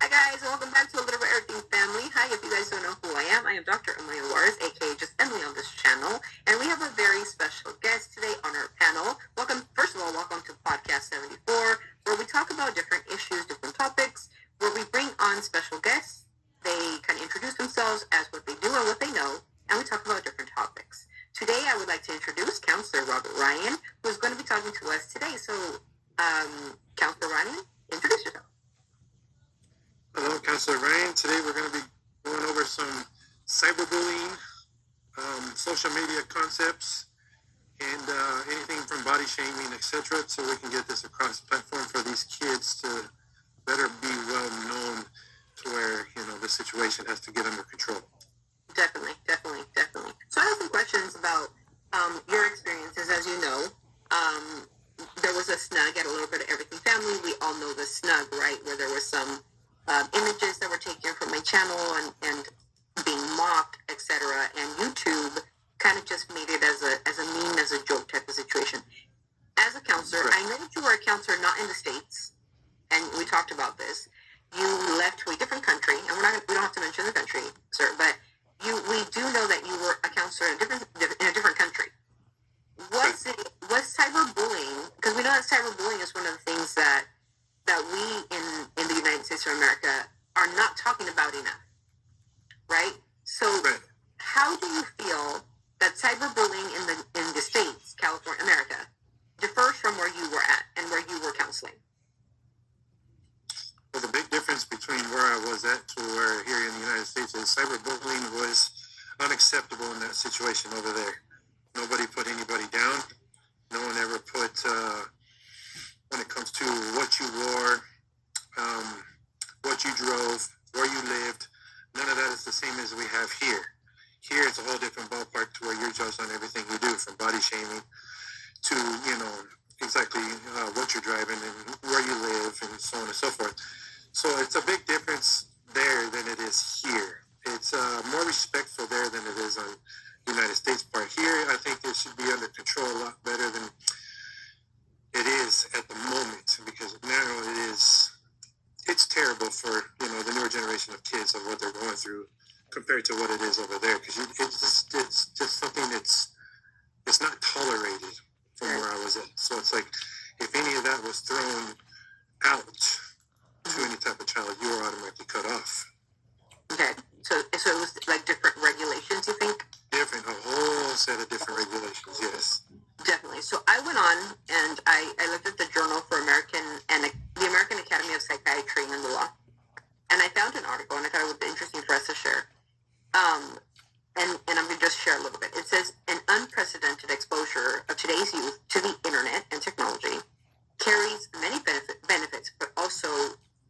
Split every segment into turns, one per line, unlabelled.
Hi guys, welcome back to A Little Bit of Everything family. Hi, if you guys don't know who I am Dr. Emily Juarez, aka just Emily on this channel, and we have a very special guest today on our panel. First of all, welcome to Podcast 74, where we talk about different issues, different topics, where we bring on special guests. They kind of introduce themselves as what they do and what they know, and we talk about different topics. Today, I would like to introduce Counselor Robert Ryan, who is going to be talking to us today. So, Counselor Ryan, introduce yourself.
Hello, Counselor Ryan. Today we're going to be going over some cyberbullying, social media concepts, and anything from body shaming, etc., so we can get this across the platform for these kids to better be well known to where, the situation has to get under control.
Definitely. So I have some questions about your experiences. As you know, there was a snug at A Little Bit of Everything family. We all know the snug, right, where there was some images that were taken from my channel and being mocked, etc. And YouTube kind of just made it as a meme, as a joke type of situation. As a counselor,
Right.
I know that you were a counselor not in the States, and we talked about this. You left to a different country, and we don't have to mention the country, sir, but we do know that you were a counselor in a different country. Was cyberbullying, because we know that cyberbullying is one of the things that we in the United States of America are not talking about enough, right? So
Right.
how do you feel that cyberbullying in the States, California, America, differs from where you were at and where you were counseling?
Well, the big difference between where I was at to where here in the United States is cyberbullying was unacceptable in that situation over there. Nobody put anybody down. No one ever put, when it comes to what you wore, what you drove, where you lived, none of that is the same as we have here. Here it's a whole different ballpark to where you're judged on everything you do, from body shaming to, exactly what you're driving and where you live and so on and so forth. So it's a big difference there than it is here. It's more respectful there than it is on the United States part. Here, I think it should be under control a lot better than it is at the moment, because now it's terrible for, the newer generation of kids of what they're going through compared to what it is over there. Because it's just something it's not tolerated from where I was at. So it's like, if any of that was thrown out to any type of child, you were automatically cut off.
Okay, so it was like different regulations, you think?
A whole set of different regulations, yes.
Definitely. So I went on and I looked at the Journal for the American Academy of Psychiatry and the Law, and I found an article, and I thought it would be interesting for us to share. And I'm going to just share a little bit. It says, an unprecedented exposure of today's youth to the internet and technology carries many benefits, but also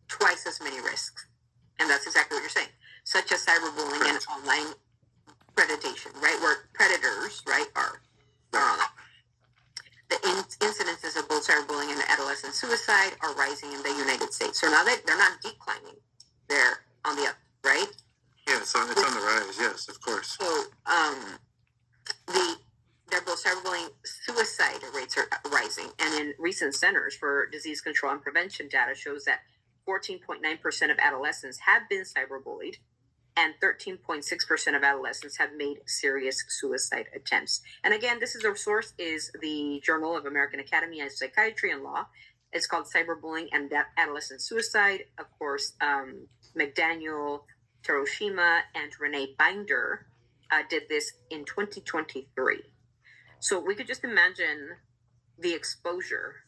twice as many risks. And that's exactly what you're saying, such as cyberbullying and online predation, right? Where predators, right, are on it. The incidences of both cyberbullying and adolescent suicide are rising in the United States. So now they're not declining; they're on the up, right?
Yeah, it's on the rise. Yes, of course.
So, they're both cyberbullying, suicide rates are rising, and in recent Centers for Disease Control and Prevention data shows that 14.9% of adolescents have been cyberbullied, and 13.6% of adolescents have made serious suicide attempts. And again, the source is the Journal of American Academy of Psychiatry and Law. It's called Cyberbullying and Adolescent Suicide. Of course, McDaniel, Teroshima, and Renee Binder did this in 2023. So we could just imagine the exposure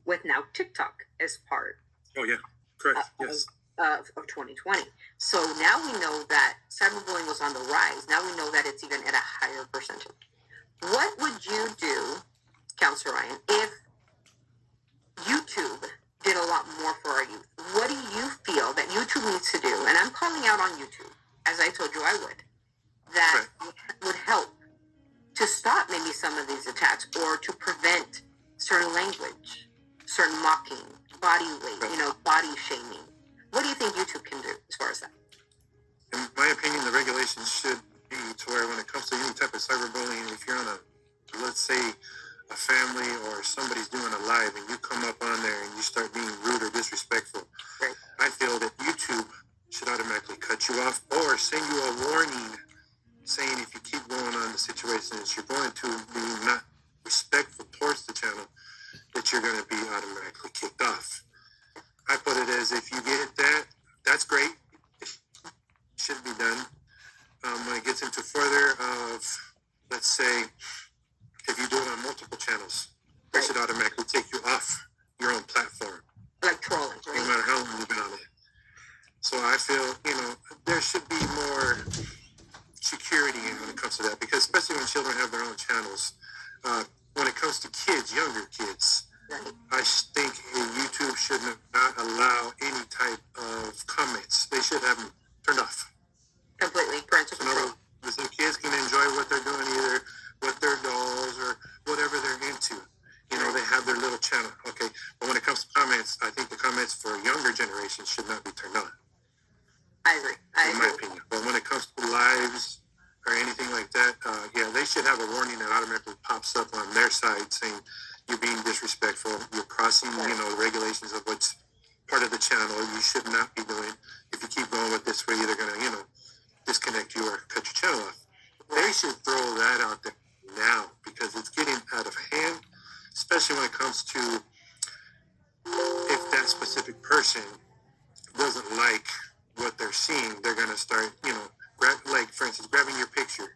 with now TikTok as part
Oh, yeah. Correct. Yes.
of 2020. So now we know that cyberbullying was on the rise. Now we know that it's even at a higher percentage. What would you do, Counselor Ryan, if YouTube did a lot more for our youth? What do you feel that YouTube needs to do? And I'm calling out on YouTube, as I told you I would, that would help to stop maybe some of these attacks, or to prevent certain language, certain mocking, body weight, body shaming. What do you think YouTube can do as far as that?
In my opinion, the regulations should be to where when it comes to any type of cyberbullying, if you're on let's say, a family or somebody's doing a live and you come up on there and you start being rude or disrespectful,
Right.
I feel that YouTube cut you off or send you a warning saying if you keep going on the situation that you're going to be not respectful towards the channel, that you're going to be automatically kicked off. I put it as if you get that, that's great. It should be done. When it gets into further of, let's say, if you do it on multiple channels, they should automatically take you off your own platform.
Like trolling, right?
No matter how long you've been on it. So I feel, there should be more security when it comes to that, because especially when children have their own channels, when it comes to kids, younger kids,
Right.
I think YouTube should not allow any type of comments. They should have them turned off.
Completely parental
In other
control.
words, the kids can enjoy what they're doing, either with their dolls or whatever they're into. They have their little channel. Okay, but when it comes to comments, I think the comments for younger generations should not be turned on.
I agree.
In my opinion. But when it comes to lives or anything like that, they should have a warning that automatically pops up on their side saying you're being disrespectful, you're crossing, the regulations of what's part of the channel. You should not be doing. If you keep going with this, we're either going to, disconnect you or cut your channel off. They should throw that out there now, because it's getting out of hand, especially when it comes to if that specific person doesn't like what they're seeing, they're going to start, for instance, grabbing your picture,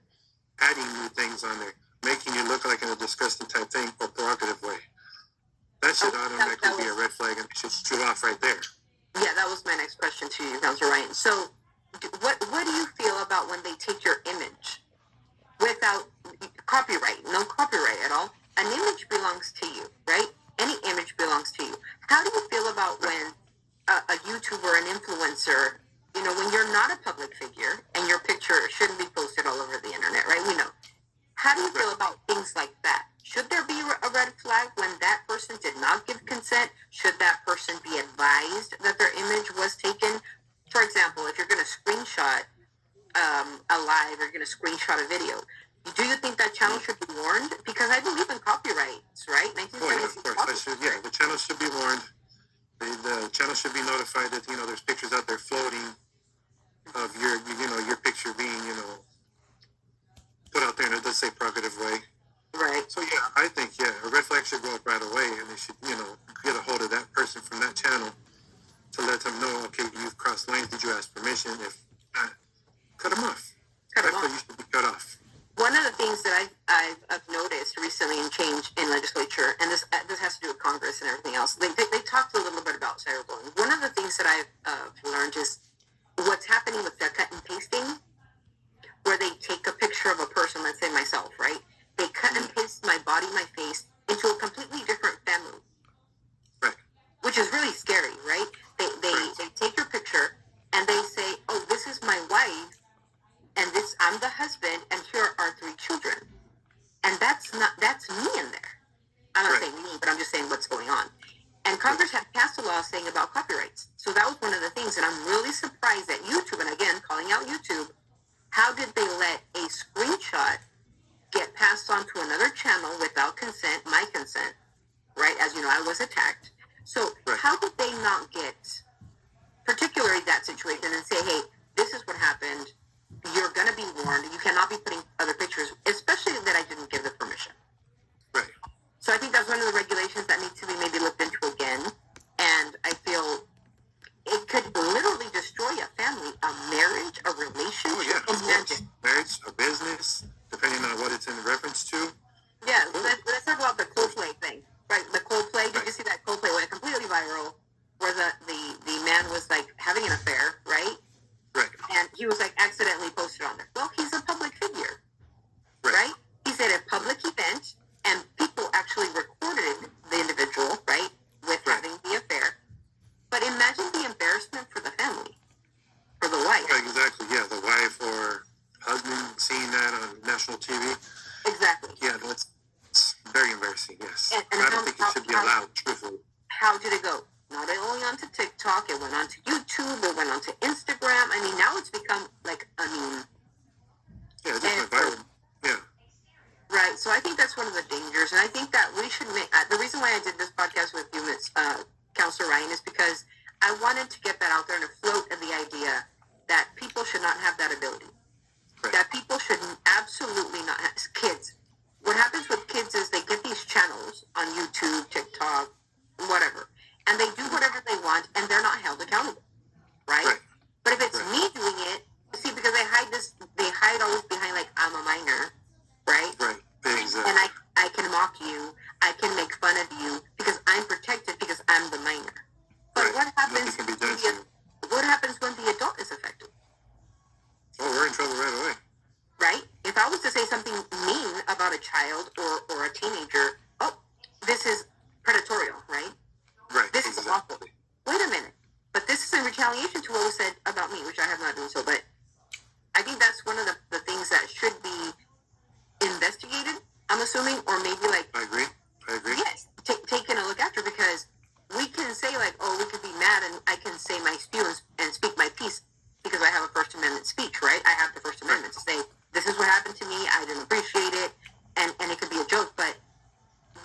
adding new things on there, making you look like in a disgusting type thing or provocative way. That should automatically be a red flag, and it should shoot off right there.
Yeah, that was my next question to you, Councilor Ryan. So, what do you feel about when they take your image without copyright, no copyright at all? An image belongs to you, right? Any image belongs to you. How do you feel about when a YouTuber, an influencer, when you're not a public figure and your picture shouldn't be posted all over the internet, right? We know. How do you feel about things like that? Should there be a red flag when that person did not give consent? Should that person be advised that their image was taken? For example, if you're going to screenshot a live or you're going to screenshot a video, do you think that channel should be warned? Because I believe in copyrights, right?
Of course. The channel should be warned. The channel should be notified that, there's pictures out there floating of your picture being, put out there in a, let's say, provocative way.
Right.
So, I think, a red flag should go up right away, and they should, get a hold of that person from that channel to let them know, okay, you've crossed lanes. Did you ask permission? If not, cut them off. I feel you should be cut off.
One of the things that I've noticed recently in change in legislature, and this has to do with Congress and everything else, they talked a little bit about cyberbullying. One of the things that I've learned is what's happening with the cut and pasting, where they take a picture of a person, let's say myself, right? They cut and paste my body, my face, into a completely different family.
Right.
Which is really scary, right? They take your picture and they say, oh, this is my wife, and I'm the husband, and here are 3 children. And that's me in there. I'm not saying me, but I'm just saying what's going on. And Congress had passed a law saying about copyrights. So that was one of the things, and I'm really surprised that YouTube, and again, calling out YouTube, how did they let a screenshot get passed on to another channel without consent, my consent, right? As you know, I was attacked. So how did they not get, particularly that situation, and say, hey, this is what happened. You're going to be warned. You cannot be putting other pictures, especially that I didn't give the permission.
Right.
So I think that's one of the regulations that needs to be maybe looked into again. And I feel it could literally destroy a family, a marriage, a relationship.
Oh, yeah. Marriage, a business, depending on what it's in reference to.
Yeah, let's talk about the Coldplay thing. Right, the Coldplay. Did you see that Coldplay went completely viral, where the man was like having an affair, right?
Right.
And he was like accidentally posted on there. Well, he's a public figure, right? He's at a public event, and people actually recorded the individual, right, with having the affair. But imagine the embarrassment for the family, for the wife.
Right, exactly. Yeah, the wife or husband seeing that on national TV.
Exactly.
Yeah, it's very embarrassing. Yes.
And
I don't think it should be allowed. Truthfully.
How did it go? Not only onto TikTok, it went onto YouTube, it went onto Instagram. I mean, now it's become like,
yeah, it just went viral. Yeah.
Right. So I think that's one of the dangers, and I think that we should make the reason why I did this podcast with you, Councilor Ryan, is because I wanted to get that out there and afloat of the idea that people should not have that ability.
Right.
That people should absolutely not have kids. What happens with kids is they get these channels on YouTube, TikTok, whatever, and they do whatever they want, and they're not held accountable, right?
Right.
But if it's
Right.
me doing it, see, because they hide always behind like I'm a minor, right?
Right. Exactly.
And I can mock you, I can make fun of you because I'm protected because I'm the minor. But
Right.
what happens?
Nothing can be done to you.
What happens when the adult is affected?
Oh, we're in trouble right away.
Right? If I was to say something mean about a child or a teenager, oh, this is predatorial, right?
Right.
This is awful. Wait a minute. But this is in retaliation to what was said about me, which I have not done so. But I think that's one of the things that should be investigated, I'm assuming, or maybe like,
I agree.
yes, taking a look after, because we can say like, oh, we could be mad and I can say my spew and speak my piece because I have a First Amendment speech, right? I have the First Amendment to say, this is what happened to me, I didn't appreciate it, and it could be a joke, but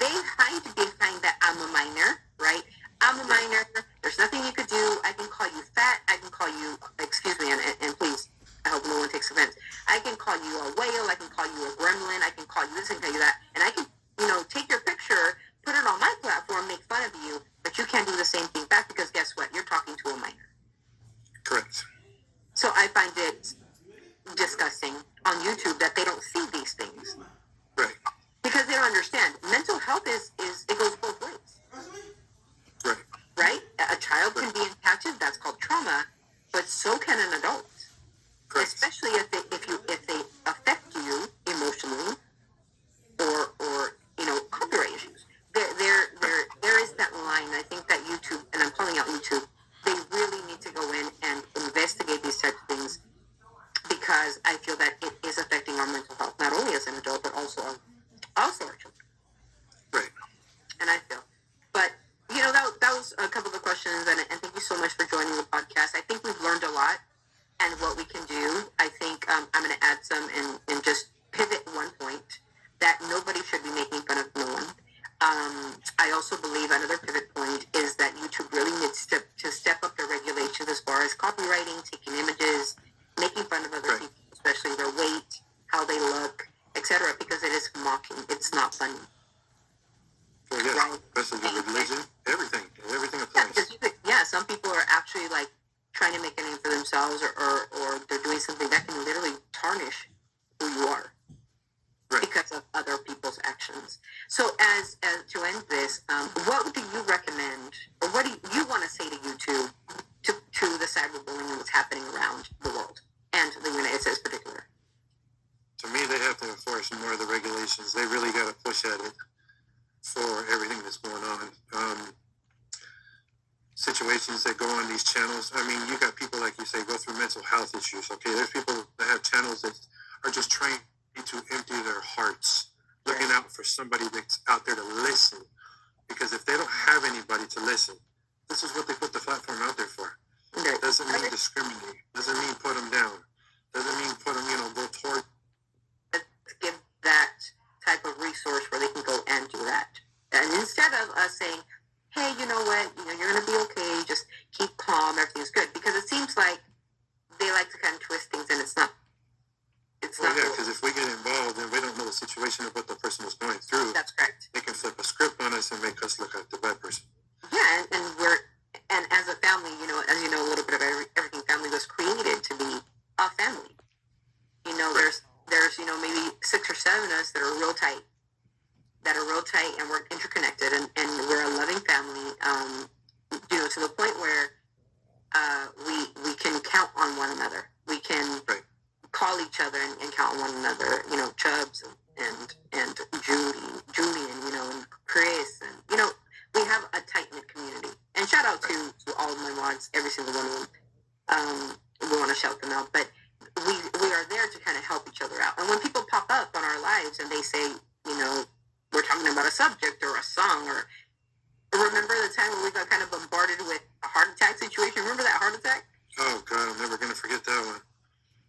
they hide behind that I'm a minor, right? I'm a minor, there's nothing you could do, I can call you fat, I can call you, excuse me, and please, I hope no one takes offense, I can call you a whale, I can call you a gremlin, I can call you this and call you that, and I can, take your picture, put it on my platform, make fun of you, but you can't do the same thing back because guess what? You're talking to a minor.
Correct.
So I find it disgusting on YouTube that they don't see these things.
Right.
Because they don't understand. Mental health is it goes both ways.
Right.
Right? A child can be impacted, that's called trauma, but so can an adult.
Correct.
Especially if they affect you emotionally or copyright issues. There is that line. I think that YouTube, and I'm calling out YouTube, they really need to go in and investigate these types of things because I feel that it is affecting our mental health, not only as an adult, but also our children.
Right.
And I feel. But, that was a couple of questions, and thank you so much for joining the podcast. I think we've learned a lot and what we can do. I think I'm going to add some and just pivot one point that nobody should be making fun of no one. I also believe another pivot point is that YouTube really needs to step up their regulations as far as copywriting, taking images, making fun of other people, especially their weight, how they look, etc., because it is mocking. It's not funny.
Well, yes,
Right.
especially with religion, everything
Yeah,
applies.
because some people are actually like trying to make a name for themselves, or they're doing something that can literally tarnish who you are.
Right.
Because of other people's actions. So as to end this, what do you recommend, or what do you want to say to YouTube to the cyberbullying and what's happening around the world and the United States in particular?
To me, they have to enforce more of the regulations. They really got to push at it for everything that's going on. Situations that go on these channels. I mean, you got people, like you say, go through mental health issues. Okay, there's people that have channels that are just trained to empty their hearts, looking out for somebody that's out there to listen. Because if they don't have anybody to listen, this is what they put the platform out there for.
Okay.
Doesn't mean discriminate. Doesn't mean put them down. Doesn't mean put them, go toward.
Let's give that type of resource where they can go and do that. And instead of us saying, hey, you know what, you're going to be okay, just keep calm, everything's good. Because it seems like they like to kind of twist things, and it's not.
Well, yeah, because if we get involved and we don't know the situation of what the person is going through,
That's correct.
they can flip a script on us and make us look like the bad person.
Yeah, and as a family, as you know, a little bit of everything, family was created to be a family. There's maybe 6 or 7 of us that are real tight, and we're interconnected, and we're a loving family, to the point where we can count on one another. We can call each other and count on one another. Chubbs and Julian, and Chris, and we have a tight-knit community. And shout out to all of my mods, every single one of them. We want to shout them out, but we are there to kind of help each other out. And when people pop up on our lives and they say, we're talking about a subject or a song, or remember the time when we got kind of bombarded with a heart attack situation? Remember that heart attack?
Oh, God, I'm never going to forget that one.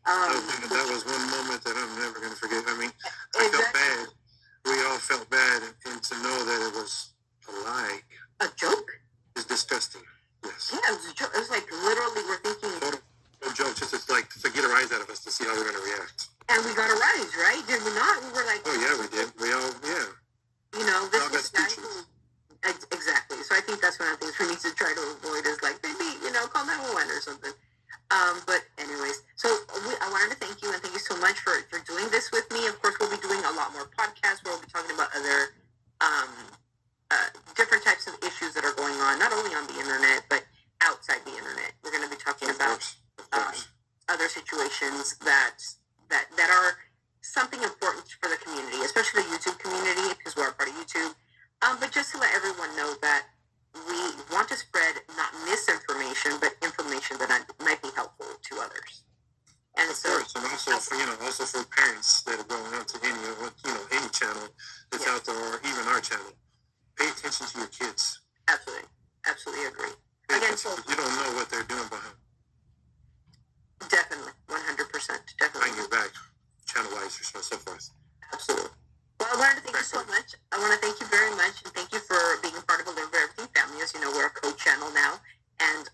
That was one moment that I'm never going to forget. I mean, I felt bad. We all felt bad, and to know that it was a lie.
A joke?
Is disgusting. Yes.
Yeah, it was a joke. It was like literally we're thinking.
Total joke. Just
But anyways, so I wanted to thank you and thank you so much for doing this with me. Of course, we'll be doing a lot more podcasts where we'll be talking about other different types of issues that are going on, not only on the internet, but outside the internet. We're going to be talking about other situations that are something important for the community, especially the YouTube community, because we're a part of YouTube. But just to let everyone know that we want to spread not misinformation, but information that might be helpful to others. And
of
so,
course, and also for parents that are going out to any channel that's out there, or even our channel, pay attention to your kids.
Absolutely agree.
Again, you don't know what they're doing behind.
Definitely, 100%, definitely.
Behind your back, channelizers and so forth.
Absolutely. Well, I wanted to thank you so much. I want to thank you very much, and thank you for being part of a Live for Everything family. As you know, we're a co-channel now, and